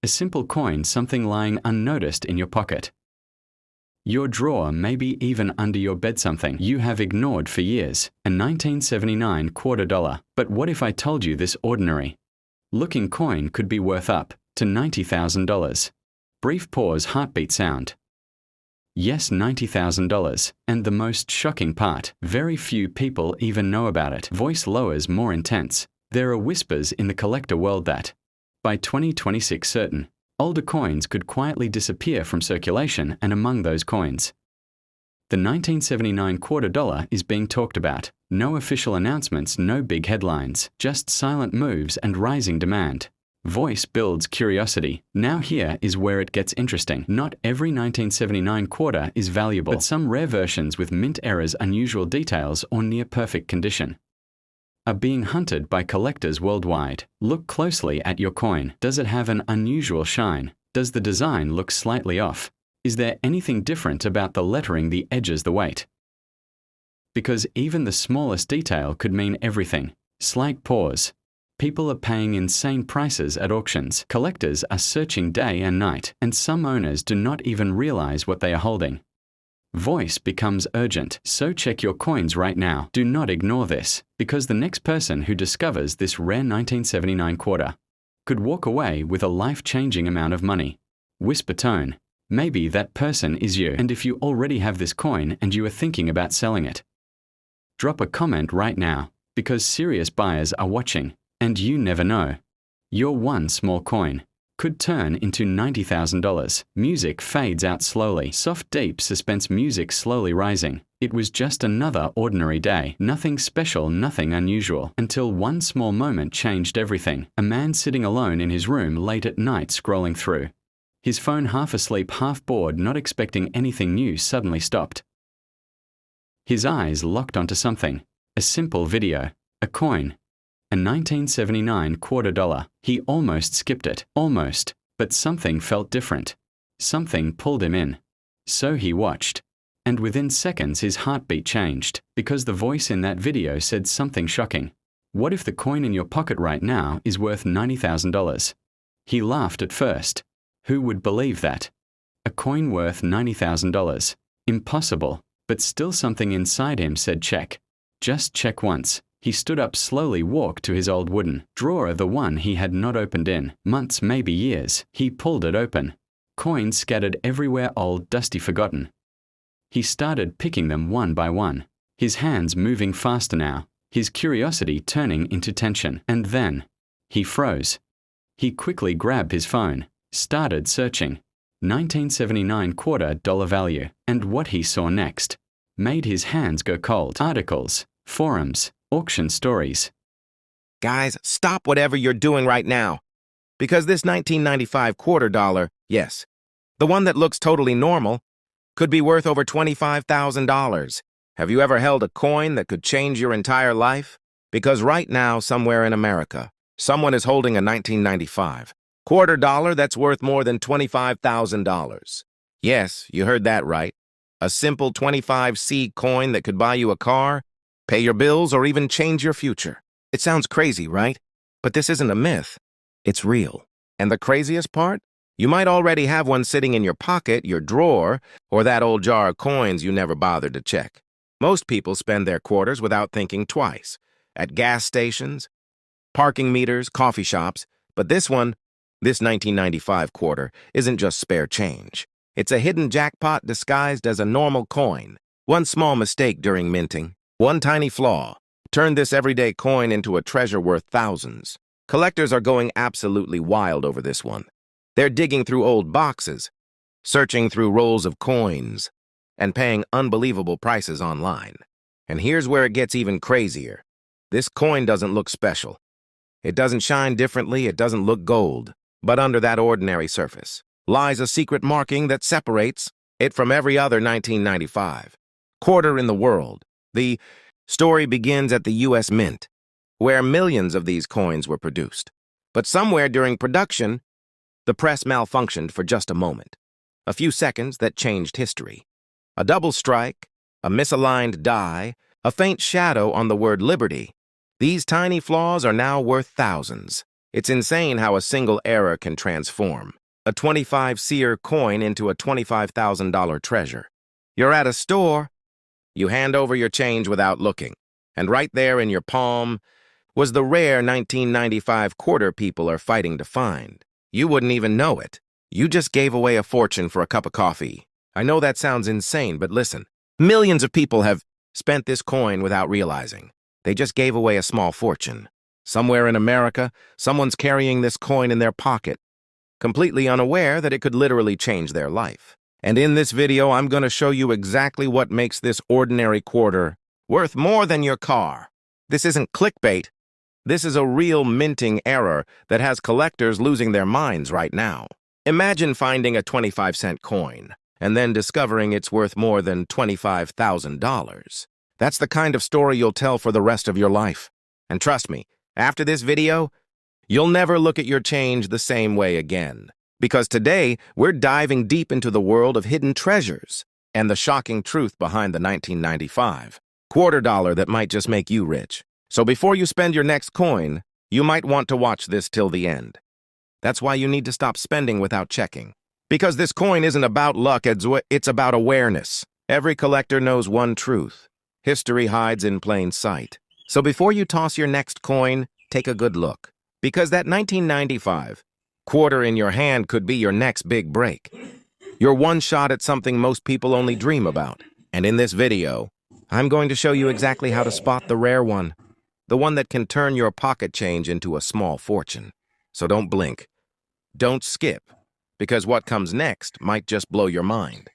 A simple coin, something lying unnoticed in your pocket. Your drawer, maybe even under your bed, something you have ignored for years. A 1979 quarter dollar. But what if I told you this ordinary looking coin could be worth up to $90,000? Brief pause, heartbeat sound. Yes, $90,000. And the most shocking part, very few people even know about it. Voice lowers, more intense. There are whispers in the collector world that, by 2026 certain, older coins could quietly disappear from circulation, and among those coins, the 1979 quarter dollar is being talked about. No official announcements, no big headlines, just silent moves and rising demand. Voice builds curiosity. Now here is where it gets interesting. Not every 1979 quarter is valuable, but some rare versions with mint errors, unusual details, or near-perfect condition are being hunted by collectors worldwide. Look closely at your coin. Does it have an unusual shine? Does the design look slightly off? Is there anything different about the lettering, the edges, the weight? Because even the smallest detail could mean everything. Slight pause. People are paying insane prices at auctions. Collectors are searching day and night, and some owners do not even realize what they are holding. Voice becomes urgent, so check your coins right now. Do not ignore this, because the next person who discovers this rare 1979 quarter could walk away with a life-changing amount of money. Whisper tone. Maybe that person is you. And if you already have this coin and you are thinking about selling it, drop a comment right now, because serious buyers are watching, and you never know. Your one small coin could turn into $90,000. Music fades out slowly. Soft, deep suspense music slowly rising. It was just another ordinary day. Nothing special, nothing unusual. Until one small moment changed everything. A man sitting alone in his room late at night scrolling through his phone, half asleep, half bored, not expecting anything new, suddenly stopped. His eyes locked onto something. A simple video. A coin. A 1979 quarter dollar. He almost skipped it. Almost. But something felt different. Something pulled him in. So he watched. And within seconds his heartbeat changed, because the voice in that video said something shocking. What if the coin in your pocket right now is worth $90,000? He laughed at first. Who would believe that? A coin worth $90,000. Impossible. But still something inside him said check. Just check once. He stood up slowly, walked to his old wooden drawer, the one he had not opened in months, maybe years. He pulled it open. Coins scattered everywhere, old, dusty, forgotten. He started picking them one by one, his hands moving faster now, his curiosity turning into tension. And then he froze. He quickly grabbed his phone, started searching. 1979 quarter dollar value. And what he saw next made his hands go cold. Articles, forums, auction stories. Guys, stop whatever you're doing right now. Because this 1995 quarter dollar, yes, the one that looks totally normal, could be worth over $25,000. Have you ever held a coin that could change your entire life? Because right now, somewhere in America, someone is holding a 1995 quarter dollar that's worth more than $25,000. Yes, you heard that right. A simple 25C coin that could buy you a car, pay your bills, or even change your future. It sounds crazy, right? But this isn't a myth. It's real. And the craziest part? You might already have one sitting in your pocket, your drawer, or that old jar of coins you never bothered to check. Most people spend their quarters without thinking twice. At gas stations, parking meters, coffee shops. But this 1995 quarter, isn't just spare change. It's a hidden jackpot disguised as a normal coin. One small mistake during minting, one tiny flaw, turned this everyday coin into a treasure worth thousands. Collectors are going absolutely wild over this one. They're digging through old boxes, searching through rolls of coins, and paying unbelievable prices online. And here's where it gets even crazier. This coin doesn't look special. It doesn't shine differently, it doesn't look gold. But under that ordinary surface lies a secret marking that separates it from every other 1995 quarter in the world. The story begins at the U.S. Mint, where millions of these coins were produced. But somewhere during production, the press malfunctioned for just a moment. A few seconds that changed history. A double strike, a misaligned die, a faint shadow on the word liberty. These tiny flaws are now worth thousands. It's insane how a single error can transform a 25-seer coin into a $25,000 treasure. You're at a store, you hand over your change without looking, and right there in your palm was the rare 1995 quarter people are fighting to find. You wouldn't even know it. You just gave away a fortune for a cup of coffee. I know that sounds insane, but listen. Millions of people have spent this coin without realizing. They just gave away a small fortune. Somewhere in America, someone's carrying this coin in their pocket, completely unaware that it could literally change their life. And in this video, I'm going to show you exactly what makes this ordinary quarter worth more than your car. This isn't clickbait. This is a real minting error that has collectors losing their minds right now. Imagine finding a 25-cent coin and then discovering it's worth more than $25,000. That's the kind of story you'll tell for the rest of your life. And trust me, after this video, you'll never look at your change the same way again. Because today, we're diving deep into the world of hidden treasures and the shocking truth behind the 1995 quarter dollar that might just make you rich. So before you spend your next coin, you might want to watch this till the end. That's why you need to stop spending without checking. Because this coin isn't about luck, it's about awareness. Every collector knows one truth. History hides in plain sight. So before you toss your next coin, take a good look. Because that 1995 quarter in your hand could be your next big break. You're one shot at something most people only dream about. And in this video, I'm going to show you exactly how to spot the rare one. The one that can turn your pocket change into a small fortune. So don't blink. Don't skip. Because what comes next might just blow your mind.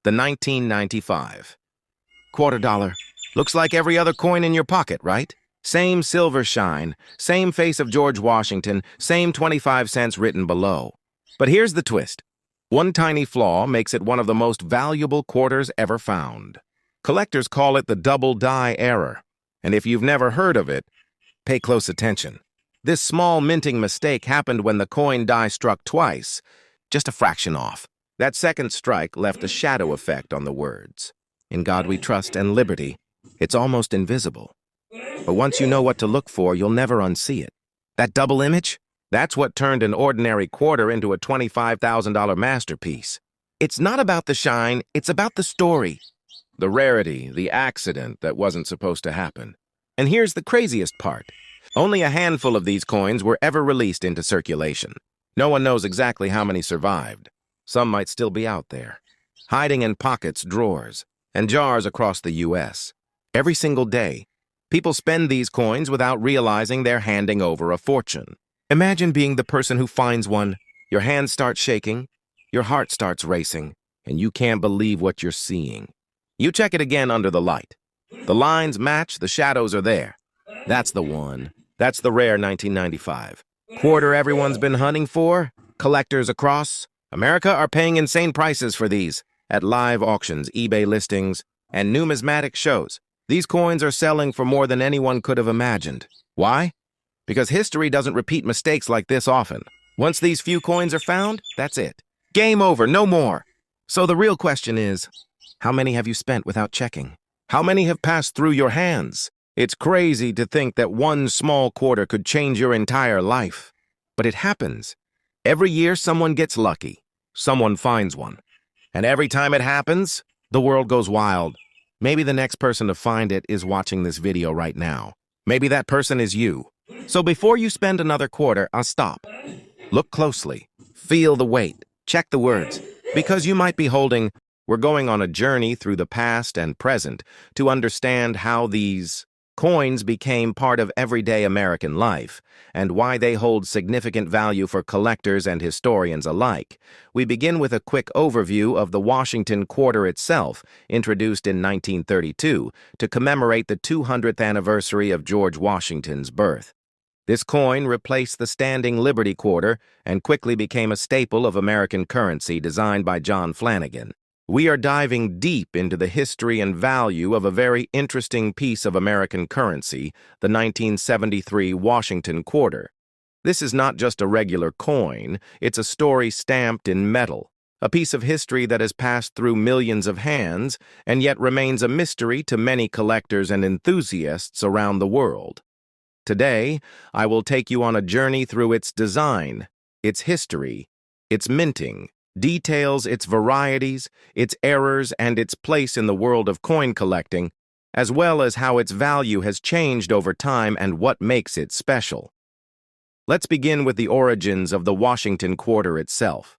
The 1995 quarter dollar. Looks like every other coin in your pocket, right? Same silver shine, same face of George Washington, same 25 cents written below. But here's the twist. One tiny flaw makes it one of the most valuable quarters ever found. Collectors call it the double die error. And if you've never heard of it, pay close attention. This small minting mistake happened when the coin die struck twice, just a fraction off. That second strike left a shadow effect on the words. In God we trust and liberty, it's almost invisible. But once you know what to look for, you'll never unsee it. That double image? That's what turned an ordinary quarter into a $25,000 masterpiece. It's not about the shine, it's about the story. The rarity, the accident that wasn't supposed to happen. And here's the craziest part. Only a handful of these coins were ever released into circulation. No one knows exactly how many survived. Some might still be out there, hiding in pockets, drawers, and jars across the U.S. Every single day, people spend these coins without realizing they're handing over a fortune. Imagine being the person who finds one. Your hands start shaking, your heart starts racing, and you can't believe what you're seeing. You check it again under the light. The lines match, the shadows are there. That's the one. That's the rare 1995 quarter everyone's been hunting for. Collectors across America are paying insane prices for these at live auctions, eBay listings, and numismatic shows. These coins are selling for more than anyone could have imagined. Why? Because history doesn't repeat mistakes like this often. Once these few coins are found, that's it. Game over, no more. So the real question is, how many have you spent without checking? How many have passed through your hands? It's crazy to think that one small quarter could change your entire life. But it happens. Every year someone gets lucky. Someone finds one. And every time it happens, the world goes wild. Maybe the next person to find it is watching this video right now. Maybe that person is you. So before you spend another quarter, I'll stop. Look closely. Feel the weight. Check the words. Because you might be holding, we're going on a journey through the past and present to understand how these coins became part of everyday American life and why they hold significant value for collectors and historians alike. We begin with a quick overview of the Washington quarter itself, introduced in 1932 to commemorate the 200th anniversary of George Washington's birth. This coin replaced the standing Liberty quarter and quickly became a staple of American currency designed by John Flanagan. We are diving deep into the history and value of a very interesting piece of American currency, the 1973 Washington quarter. This is not just a regular coin, it's a story stamped in metal, a piece of history that has passed through millions of hands and yet remains a mystery to many collectors and enthusiasts around the world. Today, I will take you on a journey through its design, its history, its minting, details its varieties, its errors, and its place in the world of coin collecting, as well as how its value has changed over time and what makes it special. Let's begin with the origins of the Washington Quarter itself.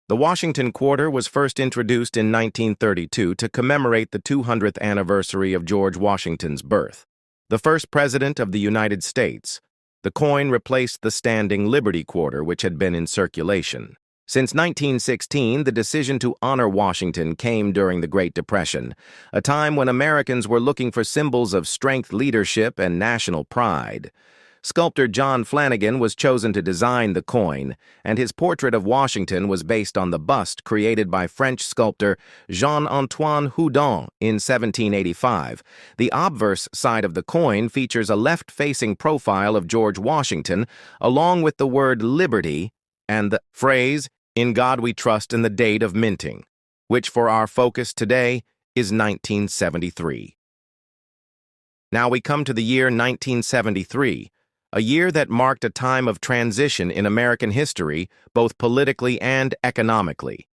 The Washington Quarter was first introduced in 1932 to commemorate the 200th anniversary of George Washington's birth. The first president of the United States, the coin replaced the standing Liberty Quarter, which had been in circulation. Since 1916, the decision to honor Washington came during the Great Depression, a time when Americans were looking for symbols of strength, leadership, and national pride. Sculptor John Flanagan was chosen to design the coin, and his portrait of Washington was based on the bust created by French sculptor Jean-Antoine Houdon in 1785. The obverse side of the coin features a left-facing profile of George Washington, along with the word liberty and the phrase, "In God We Trust," and the date of minting, which for our focus today is 1973. Now we come to the year 1973, a year that marked a time of transition in American history, both politically and economically.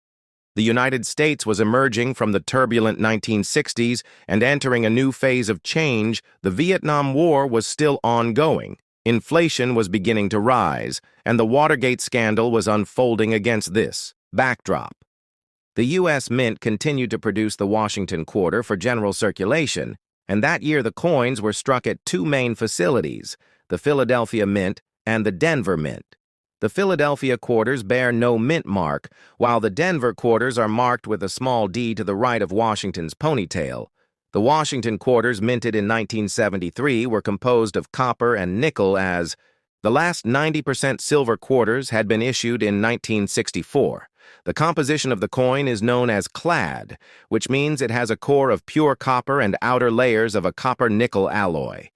The United States was emerging from the turbulent 1960s and entering a new phase of change. The Vietnam War was still ongoing. Inflation was beginning to rise, and the Watergate scandal was unfolding against this backdrop. The U.S. Mint continued to produce the Washington Quarter for general circulation, and that year the coins were struck at two main facilities, the Philadelphia Mint and the Denver Mint. The Philadelphia quarters bear no mint mark, while the Denver quarters are marked with a small D to the right of Washington's ponytail. The Washington quarters minted in 1973 were composed of copper and nickel, as the last 90% silver quarters had been issued in 1964. The composition of the coin is known as clad, which means it has a core of pure copper and outer layers of a copper-nickel alloy.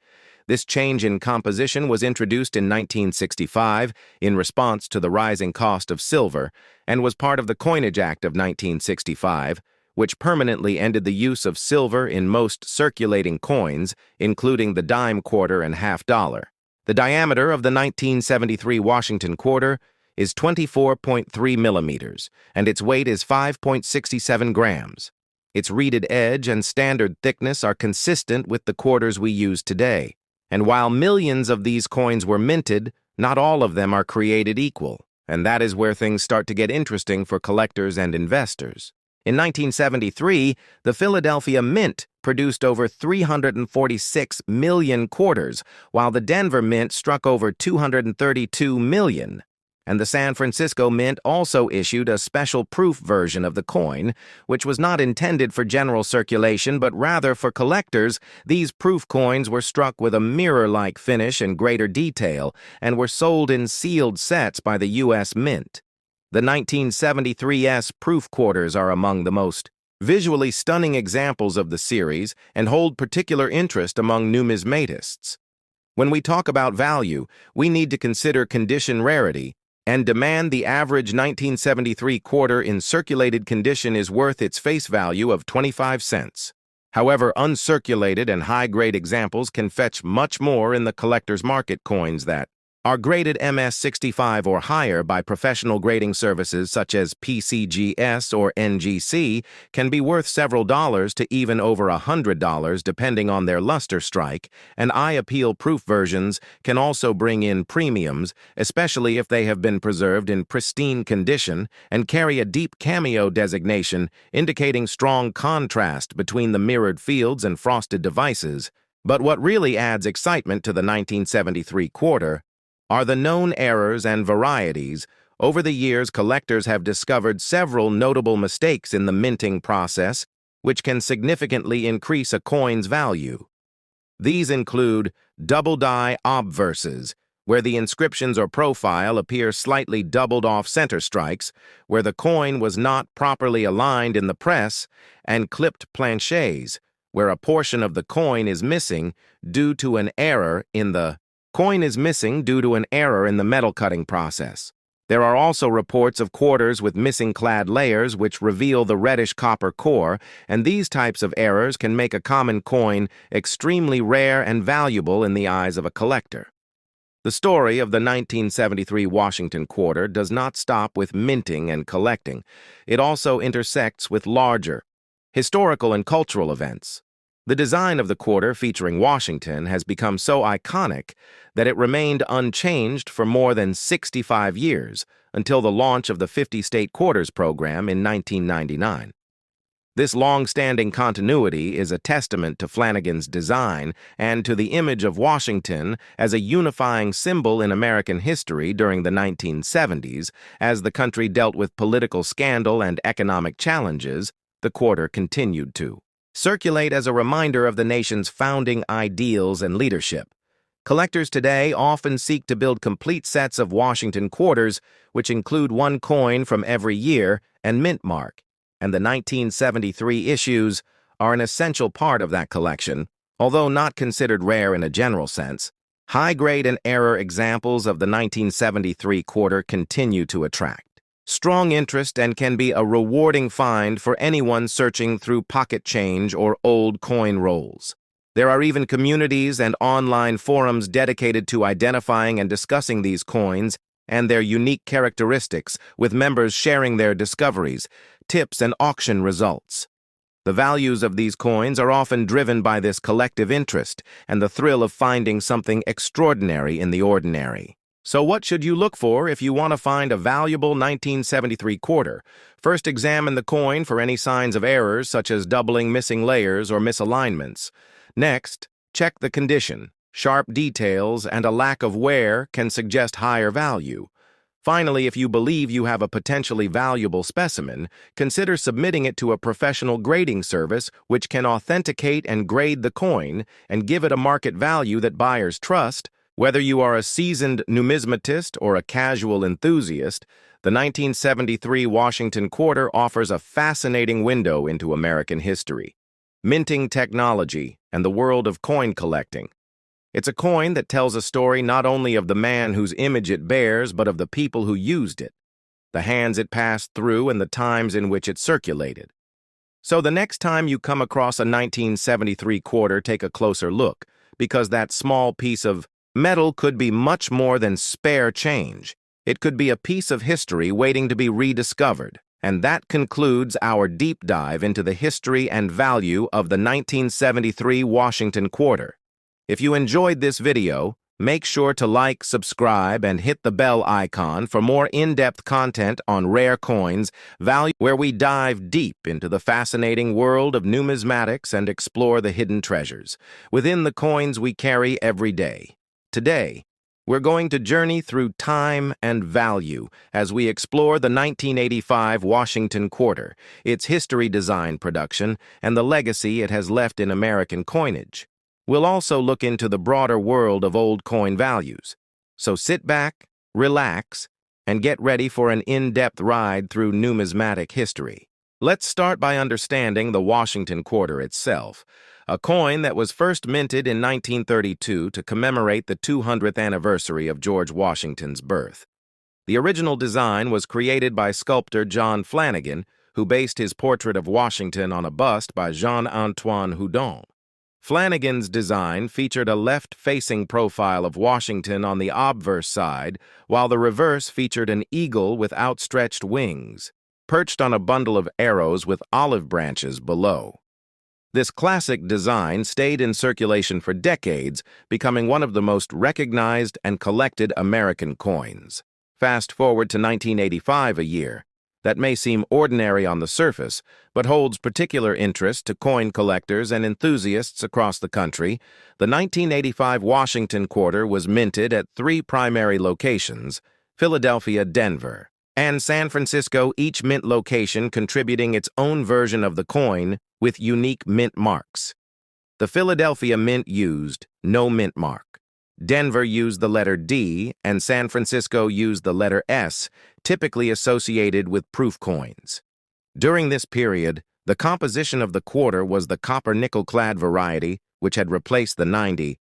This change in composition was introduced in 1965 in response to the rising cost of silver and was part of the Coinage Act of 1965, which permanently ended the use of silver in most circulating coins, including the dime quarter and half dollar. The diameter of the 1973 Washington Quarter is 24.3 millimeters, and its weight is 5.67 grams. Its reeded edge and standard thickness are consistent with the quarters we use today. And while millions of these coins were minted, not all of them are created equal, and that is where things start to get interesting for collectors and investors. In 1973, the Philadelphia Mint produced over 346 million quarters, while the Denver Mint struck over 232 million. And the San Francisco Mint also issued a special proof version of the coin, which was not intended for general circulation but rather for collectors. These proof coins were struck with a mirror-like finish and greater detail, and were sold in sealed sets by the U.S. Mint. The 1973's proof quarters are among the most visually stunning examples of the series and hold particular interest among numismatists. When we talk about value, we need to consider condition rarity and demand the average 1973 quarter in circulated condition is worth its face value of 25 cents. However, uncirculated and high-grade examples can fetch much more in the collector's market. Coins that are graded MS-65 or higher by professional grading services such as PCGS or NGC can be worth several dollars to even over $100 depending on their luster strike, and eye appeal proof versions can also bring in premiums, especially if they have been preserved in pristine condition and carry a deep cameo designation indicating strong contrast between the mirrored fields and frosted devices. But what really adds excitement to the 1973 quarter are the known errors and varieties. Over the years, collectors have discovered several notable mistakes in the minting process, which can significantly increase a coin's value. These include double-die obverses, where the inscriptions or profile appear slightly doubled off center strikes, where the coin was not properly aligned in the press, and clipped planchets, where a portion of the coin is missing due to an error in the metal cutting process. There are also reports of quarters with missing clad layers which reveal the reddish copper core, and these types of errors can make a common coin extremely rare and valuable in the eyes of a collector. The story of the 1973 Washington quarter does not stop with minting and collecting. It also intersects with larger historical and cultural events. The design of the quarter featuring Washington has become so iconic that it remained unchanged for more than 65 years until the launch of the 50-state quarters program in 1999. This long-standing continuity is a testament to Flanigan's design and to the image of Washington as a unifying symbol in American history during the 1970s. As the country dealt with political scandal and economic challenges, the quarter continued to circulate as a reminder of the nation's founding ideals and leadership. Collectors today often seek to build complete sets of Washington quarters, which include one coin from every year and mint mark, and the 1973 issues are an essential part of that collection, although not considered rare in a general sense. High-grade and error examples of the 1973 quarter continue to attract strong interest and can be a rewarding find for anyone searching through pocket change or old coin rolls. There are even communities and online forums dedicated to identifying and discussing these coins and their unique characteristics, with members sharing their discoveries, tips, and auction results. The values of these coins are often driven by this collective interest and the thrill of finding something extraordinary in the ordinary. So what should you look for if you want to find a valuable 1973 quarter? First, examine the coin for any signs of errors such as doubling, missing layers, or misalignments. Next, check the condition. Sharp details and a lack of wear can suggest higher value. Finally, if you believe you have a potentially valuable specimen, consider submitting it to a professional grading service which can authenticate and grade the coin and give it a market value that buyers trust. Whether you are a seasoned numismatist or a casual enthusiast, the 1973 Washington quarter offers a fascinating window into American history, minting technology, and the world of coin collecting. It's a coin that tells a story not only of the man whose image it bears, but of the people who used it, the hands it passed through, and the times in which it circulated. So the next time you come across a 1973 quarter, take a closer look, because that small piece of metal could be much more than spare change. It could be a piece of history waiting to be rediscovered. And that concludes our deep dive into the history and value of the 1973 Washington quarter. If you enjoyed this video, make sure to like, subscribe, and hit the bell icon for more in-depth content on rare coins, value, where we dive deep into the fascinating world of numismatics and explore the hidden treasures within the coins we carry every day. Today, we're going to journey through time and value as we explore the 1985 Washington quarter, its history, design, production, and the legacy it has left in American coinage. We'll also look into the broader world of old coin values. So sit back, relax, and get ready for an in-depth ride through numismatic history. Let's start by understanding the Washington quarter itself, a coin that was first minted in 1932 to commemorate the 200th anniversary of George Washington's birth. The original design was created by sculptor John Flanigan, who based his portrait of Washington on a bust by Jean-Antoine Houdon. Flanigan's design featured a left-facing profile of Washington on the obverse side, while the reverse featured an eagle with outstretched wings, perched on a bundle of arrows with olive branches below. This classic design stayed in circulation for decades, becoming one of the most recognized and collected American coins. Fast forward to 1985, a year that may seem ordinary on the surface, but holds particular interest to coin collectors and enthusiasts across the country. The 1985 Washington quarter was minted at 3 primary locations: Philadelphia, Denver, and San Francisco, each mint location contributing its own version of the coin with unique mint marks. The Philadelphia mint used no mint mark. Denver used the letter D, and San Francisco used the letter S, typically associated with proof coins. During this period, the composition of the quarter was the copper nickel-clad variety, which had replaced the 90%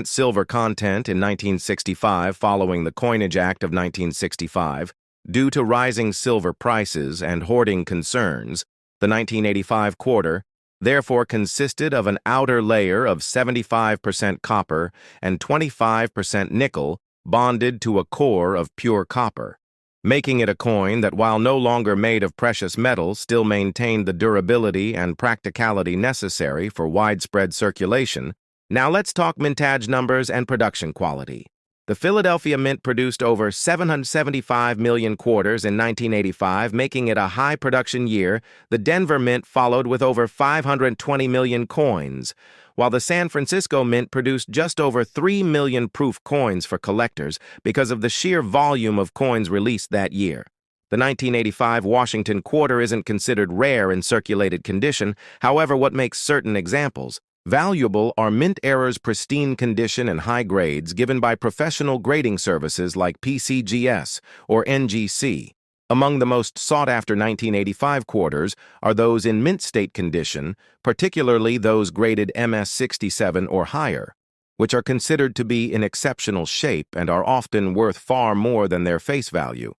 silver content in 1965 following the Coinage Act of 1965. Due to rising silver prices and hoarding concerns, the 1985 quarter therefore consisted of an outer layer of 75% copper and 25% nickel bonded to a core of pure copper, making it a coin that, while no longer made of precious metal, still maintained the durability and practicality necessary for widespread circulation. Now let's talk mintage numbers and production quality. The Philadelphia Mint produced over 775 million quarters in 1985, making it a high production year. The Denver Mint followed with over 520 million coins, while the San Francisco Mint produced just over 3 million proof coins for collectors because of the sheer volume of coins released that year. The 1985 Washington quarter isn't considered rare in circulated condition. However, what makes certain examples valuable are mint era's pristine condition and high grades given by professional grading services like PCGS or NGC. Among the most sought-after 1985 quarters are those in mint state condition, particularly those graded MS67 or higher, which are considered to be in exceptional shape and are often worth far more than their face value.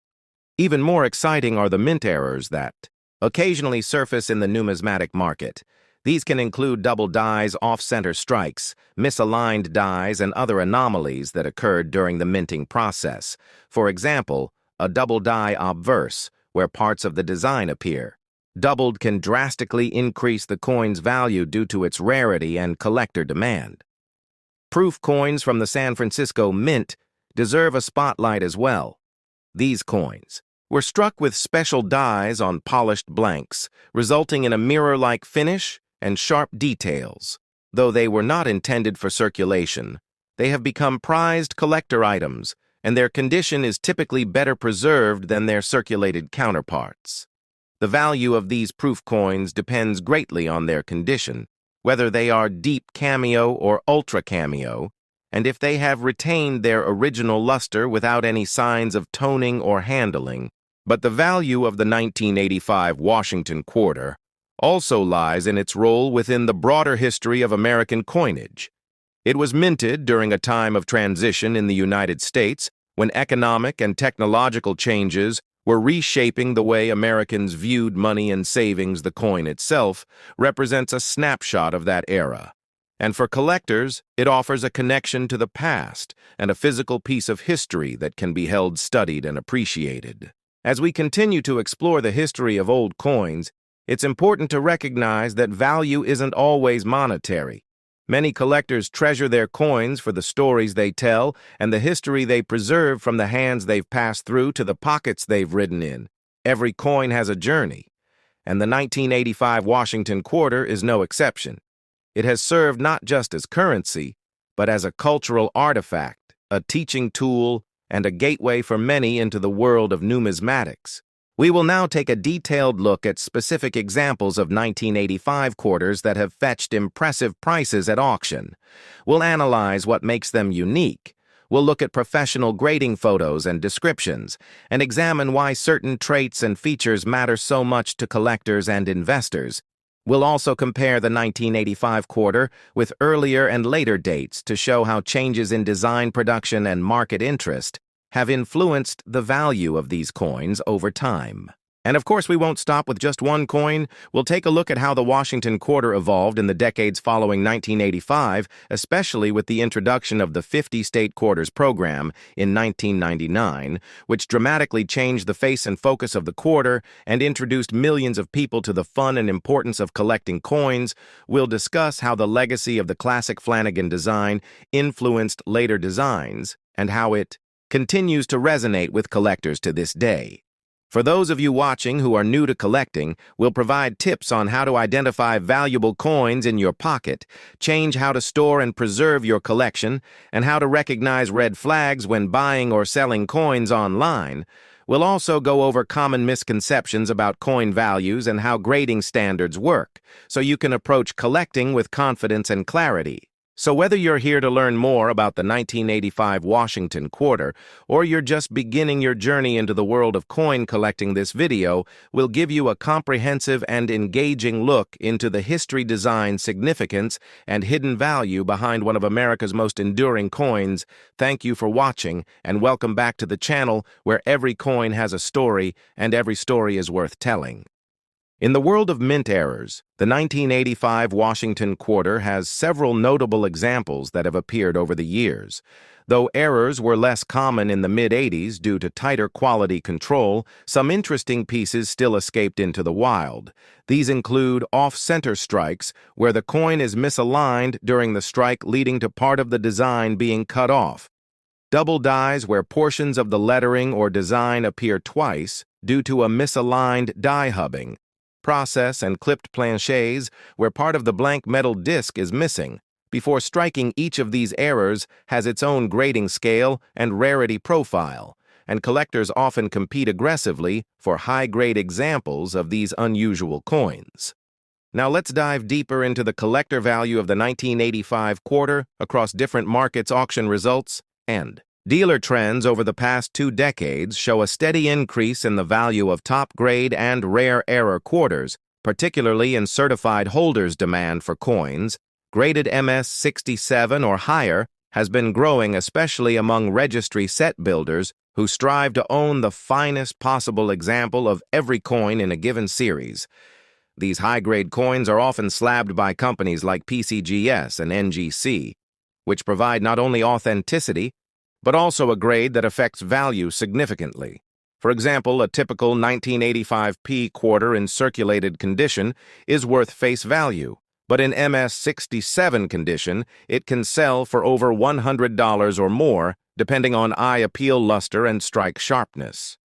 Even more exciting are the mint errors that occasionally surface in the numismatic market. These can include double dies, off-center strikes, misaligned dies, and other anomalies that occurred during the minting process. For example, a double die obverse, where parts of the design appear. Doubled can drastically increase the coin's value due to its rarity and collector demand. Proof coins from the San Francisco Mint deserve a spotlight as well. These coins were struck with special dies on polished blanks, resulting in a mirror-like finish and sharp details. Though they were not intended for circulation, they have become prized collector items, and their condition is typically better preserved than their circulated counterparts. The value of these proof coins depends greatly on their condition, whether they are deep cameo or ultra cameo, and if they have retained their original luster without any signs of toning or handling. But the value of the 1985 Washington quarter also lies in its role within the broader history of American coinage. It was minted during a time of transition in the United States when economic and technological changes were reshaping the way Americans viewed money and savings. The coin itself represents a snapshot of that era. And for collectors, it offers a connection to the past and a physical piece of history that can be held, studied, and appreciated. As we continue to explore the history of old coins, it's important to recognize that value isn't always monetary. Many collectors treasure their coins for the stories they tell and the history they preserve, from the hands they've passed through to the pockets they've ridden in. Every coin has a journey, and the 1985 Washington quarter is no exception. It has served not just as currency, but as a cultural artifact, a teaching tool, and a gateway for many into the world of numismatics. We will now take a detailed look at specific examples of 1985 quarters that have fetched impressive prices at auction. We'll analyze what makes them unique. We'll look at professional grading photos and descriptions, and examine why certain traits and features matter so much to collectors and investors. We'll also compare the 1985 quarter with earlier and later dates to show how changes in design, production, and market interest have influenced the value of these coins over time. And of course, we won't stop with just one coin. We'll take a look at how the Washington quarter evolved in the decades following 1985, especially with the introduction of the 50-state quarters program in 1999, which dramatically changed the face and focus of the quarter and introduced millions of people to the fun and importance of collecting coins. We'll discuss how the legacy of the classic Flanagan design influenced later designs and how it continues to resonate with collectors to this day. For those of you watching who are new to collecting, we'll provide tips on how to identify valuable coins in your pocket, change how to store and preserve your collection, and how to recognize red flags when buying or selling coins online. We'll also go over common misconceptions about coin values and how grading standards work, so you can approach collecting with confidence and clarity. So whether you're here to learn more about the 1985 Washington Quarter, or you're just beginning your journey into the world of coin collecting, this video will give you a comprehensive and engaging look into the history, design, significance, and hidden value behind one of America's most enduring coins. Thank you for watching, and welcome back to the channel where every coin has a story, and every story is worth telling. In the world of mint errors, the 1985 Washington Quarter has several notable examples that have appeared over the years. Though errors were less common in the mid-'80s due to tighter quality control, some interesting pieces still escaped into the wild. These include off-center strikes, where the coin is misaligned during the strike, leading to part of the design being cut off. Double dies, where portions of the lettering or design appear twice due to a misaligned die hubbing process, and clipped planchets, where part of the blank metal disc is missing. Before striking, each of these errors has its own grading scale and rarity profile, and collectors often compete aggressively for high-grade examples of these unusual coins. Now let's dive deeper into the collector value of the 1985 quarter across different markets. Auction results and dealer trends over the past 2 decades show a steady increase in the value of top-grade and rare error quarters, particularly in certified holders' demand for coins. Graded MS-67 or higher has been growing, especially among registry set builders who strive to own the finest possible example of every coin in a given series. These high-grade coins are often slabbed by companies like PCGS and NGC, which provide not only authenticity, but also a grade that affects value significantly. For example, a typical 1985p quarter in circulated condition is worth face value, but in MS-67 condition, it can sell for over $100 or more, depending on eye appeal, luster, and strike sharpness.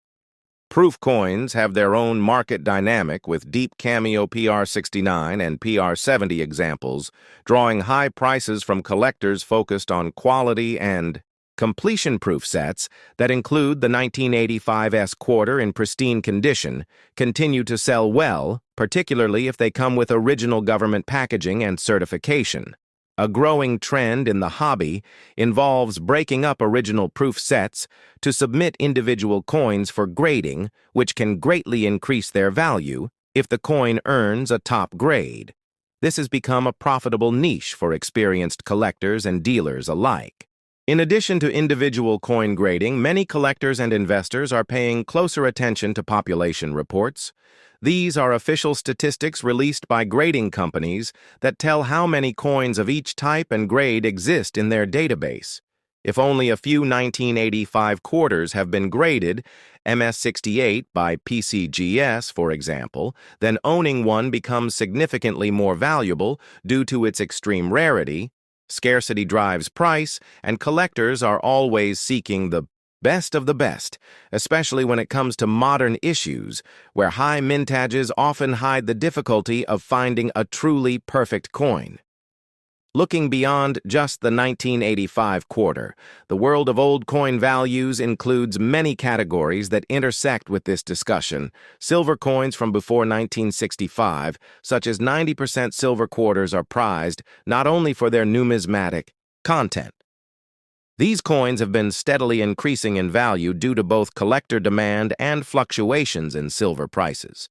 Proof coins have their own market dynamic, with deep cameo PR69 and PR70 examples, drawing high prices from collectors focused on quality and completion-proof sets that include the 1985 quarter in pristine condition continue to sell well, particularly if they come with original government packaging and certification. A growing trend in the hobby involves breaking up original proof sets to submit individual coins for grading, which can greatly increase their value if the coin earns a top grade. This has become a profitable niche for experienced collectors and dealers alike. In addition to individual coin grading, many collectors and investors are paying closer attention to population reports. These are official statistics released by grading companies that tell how many coins of each type and grade exist in their database. If only a few 1985 quarters have been graded, MS-68 by PCGS, for example, then owning one becomes significantly more valuable due to its extreme rarity. Scarcity drives price, and collectors are always seeking the best of the best, especially when it comes to modern issues, where high mintages often hide the difficulty of finding a truly perfect coin. Looking beyond just the 1985 quarter, the world of old coin values includes many categories that intersect with this discussion. Silver coins from before 1965, such as 90% silver quarters, are prized not only for their numismatic content. These coins have been steadily increasing in value due to both collector demand and fluctuations in silver prices.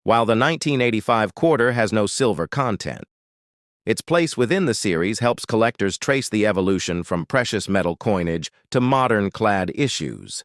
While the 1985 quarter has no silver content, its place within the series helps collectors trace the evolution from precious metal coinage to modern clad issues.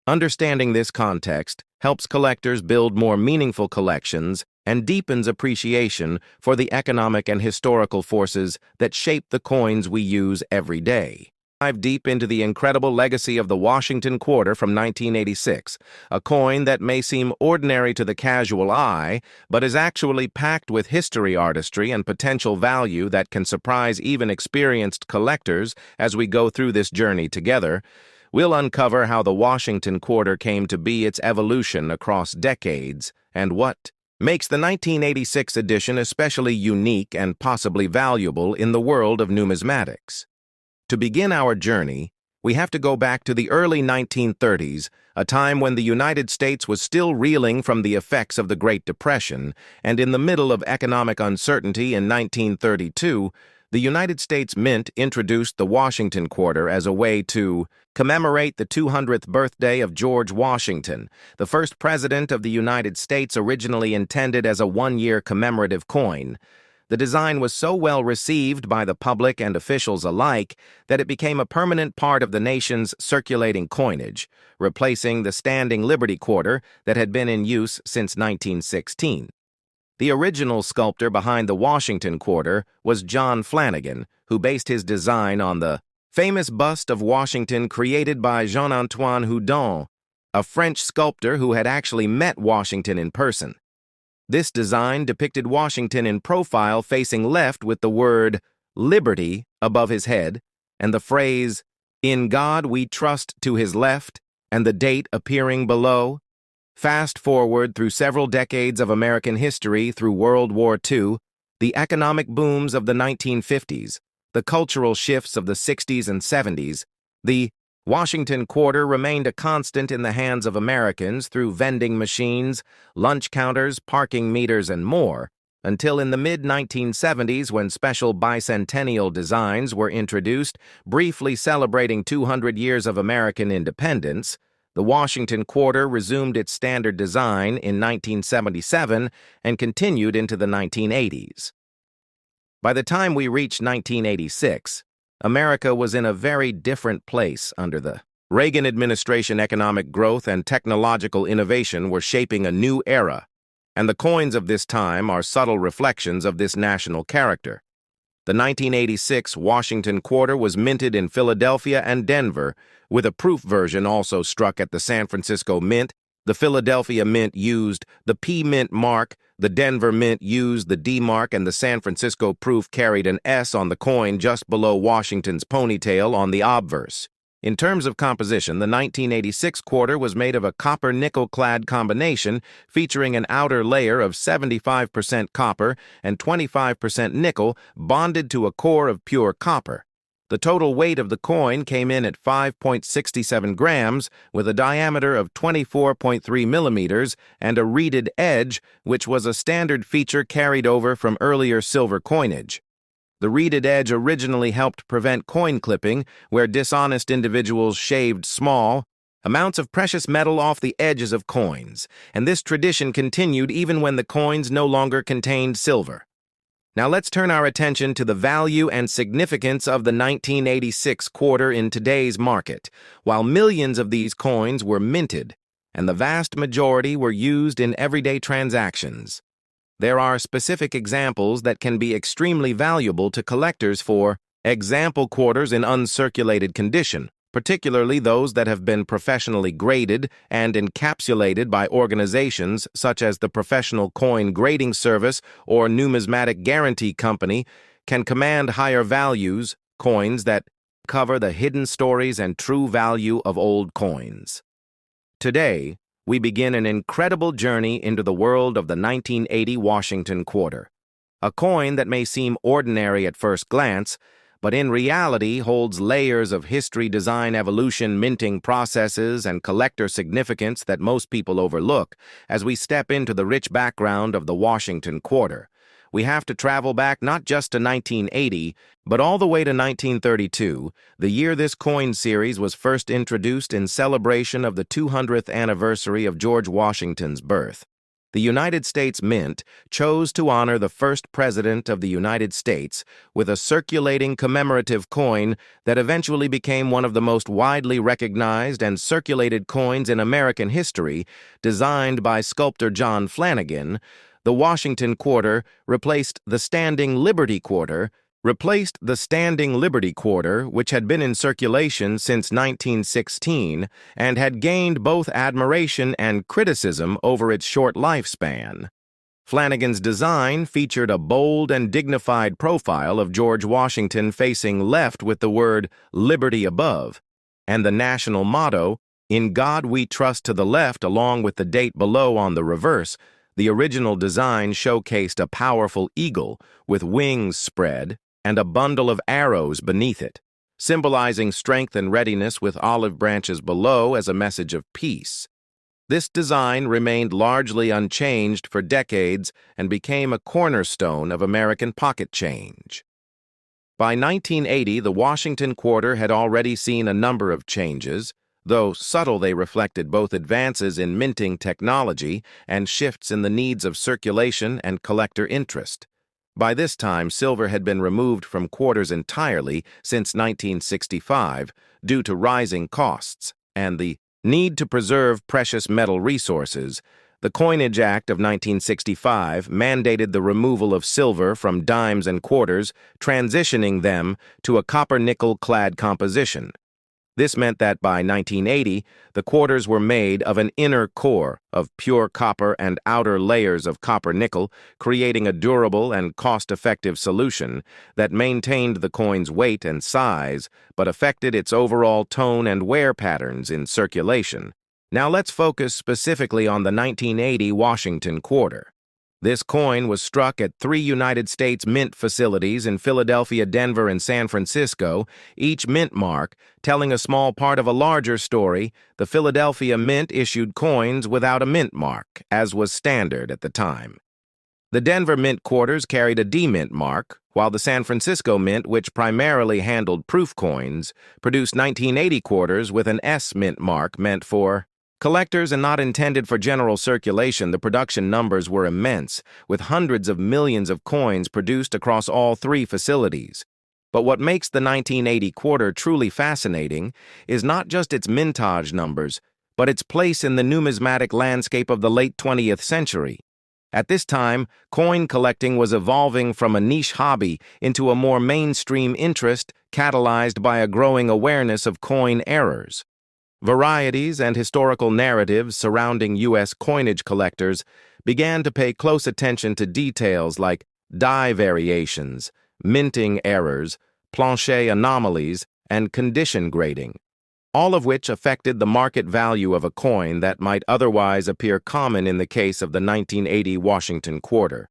Understanding this context helps collectors build more meaningful collections and deepens appreciation for the economic and historical forces that shape the coins we use every day. Dive deep into the incredible legacy of the Washington Quarter from 1986, a coin that may seem ordinary to the casual eye, but is actually packed with history, artistry, and potential value that can surprise even experienced collectors. As we go through this journey together, we'll uncover how the Washington Quarter came to be, its evolution across decades, and what makes the 1986 edition especially unique and possibly valuable in the world of numismatics. To begin our journey, we have to go back to the early 1930s, a time when the United States was still reeling from the effects of the Great Depression, and in the middle of economic uncertainty in 1932, The United States Mint introduced the Washington Quarter as a way to commemorate the 200th birthday of George Washington, the first president of the United States, originally intended as a one-year commemorative coin. The design was so well received by the public and officials alike that it became a permanent part of the nation's circulating coinage, replacing the standing Liberty Quarter that had been in use since 1916. The original sculptor behind the Washington Quarter was John Flanagan, who based his design on the famous bust of Washington created by Jean-Antoine Houdon, a French sculptor who had actually met Washington in person. This design depicted Washington in profile facing left with the word "Liberty" above his head and the phrase "In God We Trust" to his left and the date appearing below. Fast forward through several decades of American history through World War II, the economic booms of the 1950s, the cultural shifts of the 60s and 70s, the Washington Quarter remained a constant in the hands of Americans through vending machines, lunch counters, parking meters, and more, until in the mid-1970s when special bicentennial designs were introduced, briefly celebrating 200 years of American independence. The Washington Quarter resumed its standard design in 1977 and continued into the 1980s. By the time we reached 1986, America was in a very different place under the Reagan administration. Economic growth and technological innovation were shaping a new era, and the coins of this time are subtle reflections of this national character. The 1986 Washington Quarter was minted in Philadelphia and Denver, with a proof version also struck at the San Francisco Mint. The Philadelphia Mint used the P Mint mark, the Denver Mint used the D mark, and the San Francisco proof carried an S on the coin just below Washington's ponytail on the obverse. In terms of composition, the 1986 quarter was made of a copper-nickel-clad combination featuring an outer layer of 75% copper and 25% nickel bonded to a core of pure copper. The total weight of the coin came in at 5.67 grams with a diameter of 24.3 millimeters and a reeded edge, which was a standard feature carried over from earlier silver coinage. The reeded edge originally helped prevent coin clipping, where dishonest individuals shaved small amounts of precious metal off the edges of coins, and this tradition continued even when the coins no longer contained silver. Now let's turn our attention to the value and significance of the 1986 quarter in today's market. While millions of these coins were minted, and the vast majority were used in everyday transactions, there are specific examples that can be extremely valuable to collectors. For example, quarters in uncirculated condition, particularly those that have been professionally graded and encapsulated by organizations such as the Professional Coin Grading Service or Numismatic Guarantee Company, can command higher values. Coins that cover the hidden stories and true value of old coins. Today, we begin an incredible journey into the world of the 1980 Washington Quarter, a coin that may seem ordinary at first glance, but in reality holds layers of history, design, evolution, minting processes, and collector significance that most people overlook. As we step into the rich background of the Washington Quarter, we have to travel back not just to 1980, but all the way to 1932, the year this coin series was first introduced in celebration of the 200th anniversary of George Washington's birth. The United States Mint chose to honor the first president of the United States with a circulating commemorative coin that eventually became one of the most widely recognized and circulated coins in American history. Designed by sculptor John Flanagan, the Washington Quarter replaced the standing Liberty Quarter, which had been in circulation since 1916 and had gained both admiration and criticism over its short lifespan. Flanagan's design featured a bold and dignified profile of George Washington facing left with the word "Liberty" above, and the national motto, "In God We Trust" to the left, along with the date below on the reverse. The original design showcased a powerful eagle with wings spread and a bundle of arrows beneath it, symbolizing strength and readiness, with olive branches below as a message of peace. This design remained largely unchanged for decades and became a cornerstone of American pocket change. By 1980, the Washington quarter had already seen a number of changes. Though subtle, they reflected both advances in minting technology and shifts in the needs of circulation and collector interest. By this time, silver had been removed from quarters entirely since 1965 due to rising costs and the need to preserve precious metal resources. The Coinage Act of 1965 mandated the removal of silver from dimes and quarters, transitioning them to a copper-nickel-clad composition. This meant that by 1980, the quarters were made of an inner core of pure copper and outer layers of copper-nickel, creating a durable and cost-effective solution that maintained the coin's weight and size, but affected its overall tone and wear patterns in circulation. Now let's focus specifically on the 1980 Washington quarter. This coin was struck at 3 United States mint facilities in Philadelphia, Denver, and San Francisco, each mint mark telling a small part of a larger story. The Philadelphia Mint issued coins without a mint mark, as was standard at the time. The Denver Mint quarters carried a D-mint mark, while the San Francisco Mint, which primarily handled proof coins, produced 1980 quarters with an S-mint mark meant for collectors and not intended for general circulation. The production numbers were immense, with hundreds of millions of coins produced across all 3 facilities. But what makes the 1980 quarter truly fascinating is not just its mintage numbers, but its place in the numismatic landscape of the late 20th century. At this time, coin collecting was evolving from a niche hobby into a more mainstream interest catalyzed by a growing awareness of coin errors. Varieties and historical narratives surrounding U.S. coinage collectors began to pay close attention to details like die variations, minting errors, plancher anomalies, and condition grading, all of which affected the market value of a coin that might otherwise appear common in the case of the 1980 Washington quarter.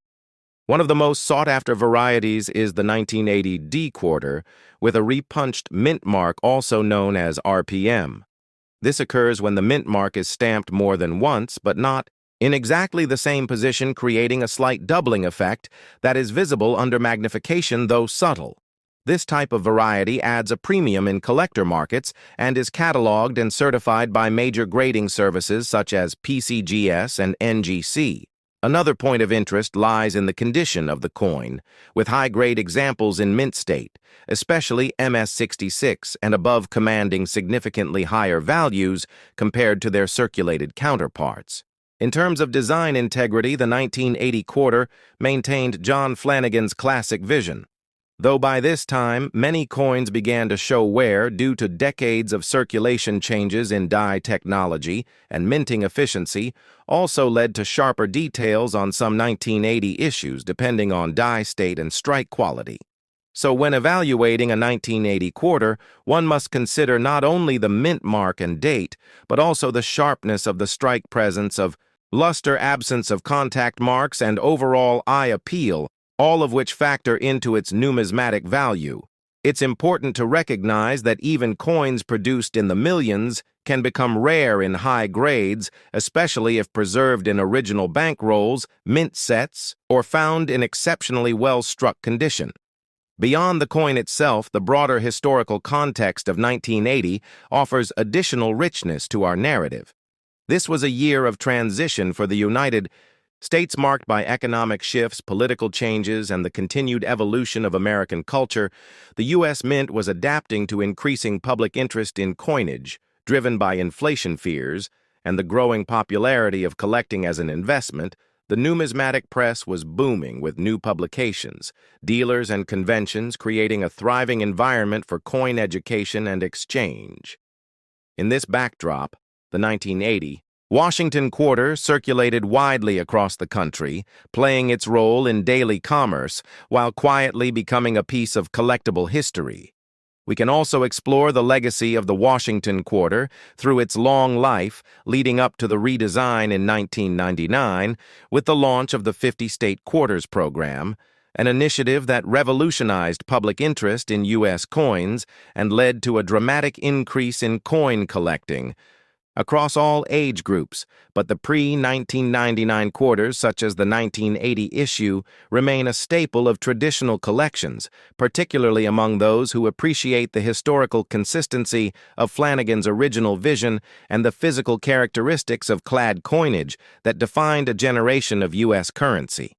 One of the most sought-after varieties is the 1980 D quarter, with a repunched mint mark also known as RPM. This occurs when the mint mark is stamped more than once, but not in exactly the same position, creating a slight doubling effect that is visible under magnification, though subtle. This type of variety adds a premium in collector markets and is cataloged and certified by major grading services such as PCGS and NGC. Another point of interest lies in the condition of the coin, with high-grade examples in mint state, especially MS-66 and above, commanding significantly higher values compared to their circulated counterparts. In terms of design integrity, the 1980 quarter maintained John Flanagan's classic vision. Though by this time, many coins began to show wear due to decades of circulation changes in die technology, and minting efficiency also led to sharper details on some 1980 issues depending on die state and strike quality. So when evaluating a 1980 quarter, one must consider not only the mint mark and date, but also the sharpness of the strike, presence of luster, absence of contact marks, and overall eye appeal, all of which factor into its numismatic value. It's important to recognize that even coins produced in the millions can become rare in high grades, especially if preserved in original bankrolls, mint sets, or found in exceptionally well-struck condition. Beyond the coin itself, the broader historical context of 1980 offers additional richness to our narrative. This was a year of transition for the United States, marked by economic shifts, political changes, and the continued evolution of American culture. The U.S. Mint was adapting to increasing public interest in coinage, driven by inflation fears and the growing popularity of collecting as an investment. The numismatic press was booming with new publications, dealers, and conventions, creating a thriving environment for coin education and exchange. In this backdrop, the 1980 Washington quarter circulated widely across the country, playing its role in daily commerce while quietly becoming a piece of collectible history. We can also explore the legacy of the Washington quarter through its long life, leading up to the redesign in 1999 with the launch of the 50-state quarters program, an initiative that revolutionized public interest in U.S. coins and led to a dramatic increase in coin collecting. across all age groups, but the pre-1999 quarters, such as the 1980 issue, remain a staple of traditional collections, particularly among those who appreciate the historical consistency of Flanagan's original vision and the physical characteristics of clad coinage that defined a generation of U.S. currency.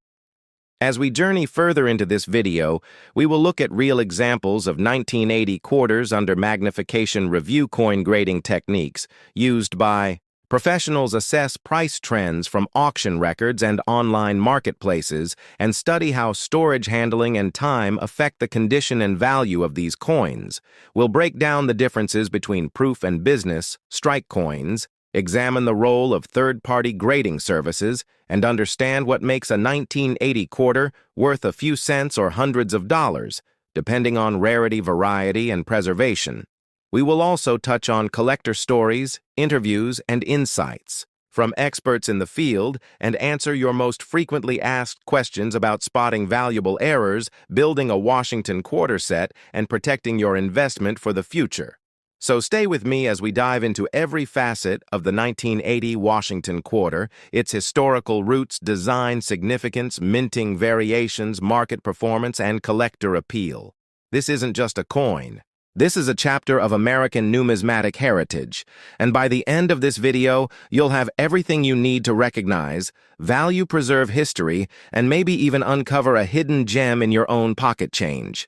As we journey further into this video, we will look at real examples of 1980 quarters under magnification review coin grading techniques used by professionals. Assess price trends from auction records and online marketplaces and study how storage handling and time affect the condition and value of these coins. We'll break down the differences between proof and business, strike coins, examine the role of third-party grading services, and understand what makes a 1980 quarter worth a few cents or hundreds of dollars, depending on rarity, variety, and preservation. We will also touch on collector stories, interviews, and insights from experts in the field and answer your most frequently asked questions about spotting valuable errors, building a Washington quarter set, and protecting your investment for the future. So stay with me as we dive into every facet of the 1980 Washington quarter, its historical roots, design significance, minting variations, market performance, and collector appeal. This isn't just a coin. This is a chapter of American numismatic heritage, and by the end of this video, you'll have everything you need to recognize, value, preserve history, and maybe even uncover a hidden gem in your own pocket change.